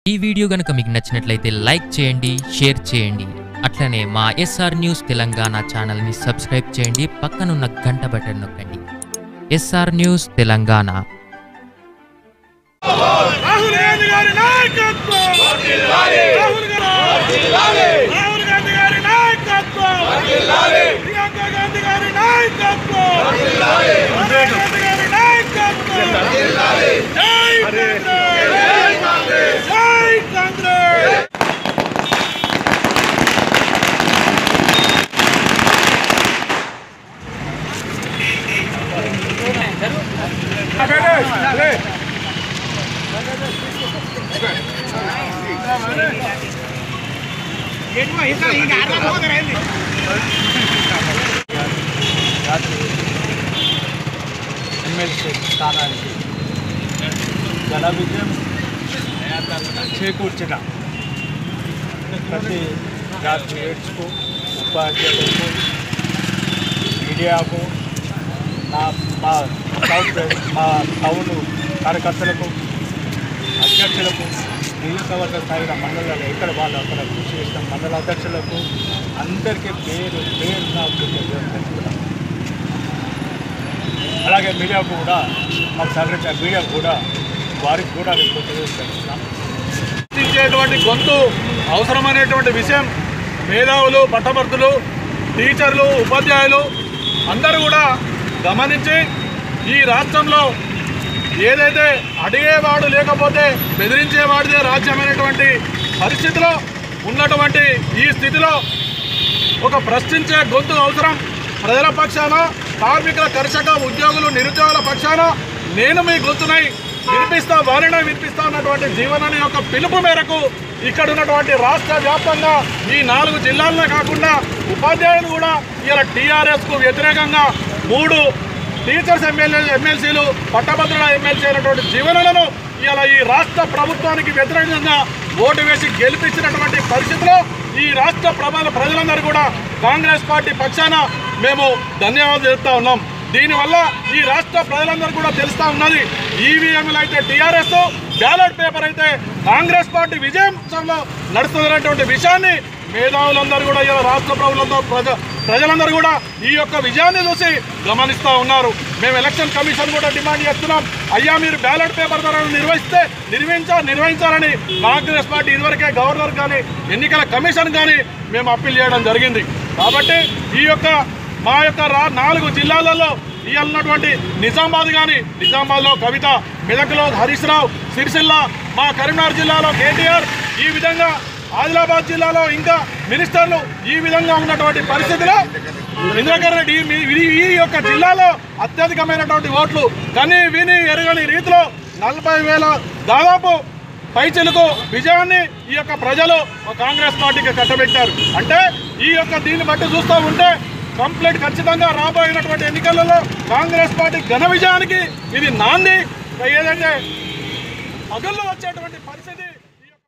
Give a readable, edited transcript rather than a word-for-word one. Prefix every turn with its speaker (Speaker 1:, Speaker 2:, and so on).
Speaker 1: ఈ వీడియో గనుక మీకు నచ్చినట్లయితే లైక్ చేయండి, షేర్ చేయండి. అట్లనే మా ఎస్ఆర్ న్యూస్ తెలంగాణ ఛానల్ ని సబ్స్క్రైబ్ చేయండి. పక్కనున్న గంట బటన్ నొక్కండి. SR news Telangana.
Speaker 2: రాహుల్ గాంధీ గారి నాయకత్వం వర్ధిల్లాలి. రాహుల్ గాంధీ గారి నాయకత్వం వర్ధిల్లాలి. ప్రియాంక గాంధీ గారి నాయకత్వం వర్ధిల్లాలి. ప్రియాంక గాంధీ గారి నాయకత్వం వర్ధిల్లాలి. జై కాంగ్రెస్, జై కాంగ్రెస్.
Speaker 3: ఎమ్మెల్సీ స్థానానికి ఘన విజయం చేకూర్చిన ప్రతి గ్రాడ్యుయేట్స్కు, ఉపాధ్యాయులకు, మీడియాకు, మా టౌన్ కార్యకర్తలకు, అధ్యక్షులకు, నియోజకవర్గ స్థాయిల మండలాలు ఎక్కడ వాళ్ళు అక్కడ కృషి చేసిన మండల అధ్యక్షులకు అందరికీ పేరు తెలుసుకున్నాం. అలాగే మీడియాకు కూడా మాకు సహకరించిన మీడియాకు కూడా వారికి కూడా తెలుస్తున్నాం.
Speaker 2: ఇచ్చేటువంటి గొంతు అవసరమైనటువంటి విషయం మేధావులు, పట్టభద్రులు, టీచర్లు, ఉపాధ్యాయులు అందరూ కూడా గమనించి ఈ రాష్ట్రంలో ఏదైతే అడిగేవాడు లేకపోతే బెదిరించేవాడిదే రాజ్యమైనటువంటి పరిస్థితిలో ఉన్నటువంటి ఈ స్థితిలో ఒక ప్రశ్నించే గొంతు అవసరం. ప్రజల పక్షాన, కార్మికుల, కర్షక, ఉద్యోగులు, నిరుద్యోగుల పక్షాన నేను మీ గొంతునై వినిపిస్తా, వారినే వినిపిస్తా ఉన్నటువంటి జీవనాన్ని యొక్క పిలుపు మేరకు ఇక్కడ ఉన్నటువంటి రాష్ట్ర వ్యాప్తంగా ఈ 4 జిల్లాలనే కాకుండా ఉపాధ్యాయులు కూడా ఇలా టీఆర్ఎస్కు వ్యతిరేకంగా 3 టీచర్స్ ఎమ్మెల్సీలు, పట్టభద్రుల ఎమ్మెల్సీ అయినటువంటి జీవనాలను ఇలా ఈ రాష్ట్ర ప్రభుత్వానికి వ్యతిరేకంగా ఓటు వేసి గెలిపించినటువంటి పరిస్థితిలో ఈ రాష్ట్ర ప్రజలందరూ కూడా కాంగ్రెస్ పార్టీ పక్షాన మేము ధన్యవాదాలు చెప్తా ఉన్నాం. దీనివల్ల ఈ రాష్ట్ర ప్రజలందరూ కూడా తెలుస్తూ ఉన్నది, ఈవీఎంలు అయితే టీఆర్ఎస్, బ్యాలెట్ పేపర్ అయితే కాంగ్రెస్ పార్టీ విజయంలో నడుస్తున్నటువంటి విషయాన్ని మేధావులందరూ కూడా ఇలా రాష్ట్ర ప్రజలందరూ కూడా ఈ యొక్క విజయాన్ని చూసి గమనిస్తూ ఉన్నారు. మేము ఎలక్షన్ కమిషన్ కూడా డిమాండ్ చేస్తున్నాం. అయ్యా, మీరు బ్యాలెట్ పేపర్ ద్వారా నిర్వహించాలని కాంగ్రెస్ పార్టీ ఇదివరకే గవర్నర్ కానీ ఎన్నికల కమిషన్ కానీ మేము అప్పీల్ చేయడం జరిగింది. కాబట్టి ఈ యొక్క మా యొక్క 4 జిల్లాలలో ఇవాళ ఉన్నటువంటి నిజామాబాద్ కానీ, నిజామాబాద్లో కవిత, మెదక్లో హరీష్ రావు, సిరిసిల్ల, మా కరీంనగర్ జిల్లాలో కేటీఆర్, ఈ విధంగా ఆదిలాబాద్ జిల్లాలో ఇంకా మినిస్టర్లు, ఈ విధంగా ఉన్నటువంటి పరిస్థితిలో ఇంద్రకరణ్ రెడ్డి ఈ యొక్క జిల్లాలో అత్యధికమైనటువంటి ఓట్లు కని విని ఎరగని రీతిలో 40,000 దాదాపు పైచిలకు విజయాన్ని ఈ యొక్క ప్రజలు కాంగ్రెస్ పార్టీకి కట్టబెట్టారు. అంటే ఈ యొక్క దీన్ని బట్టి చూస్తూ ఉంటే కంప్లీట్ ఖచ్చితంగా రాబోయినటువంటి ఎన్నికలలో కాంగ్రెస్ పార్టీ ఘన విజయానికి ఇది నాంది. ఏదైతే పగళ్ళు వచ్చేటువంటి పరిస్థితి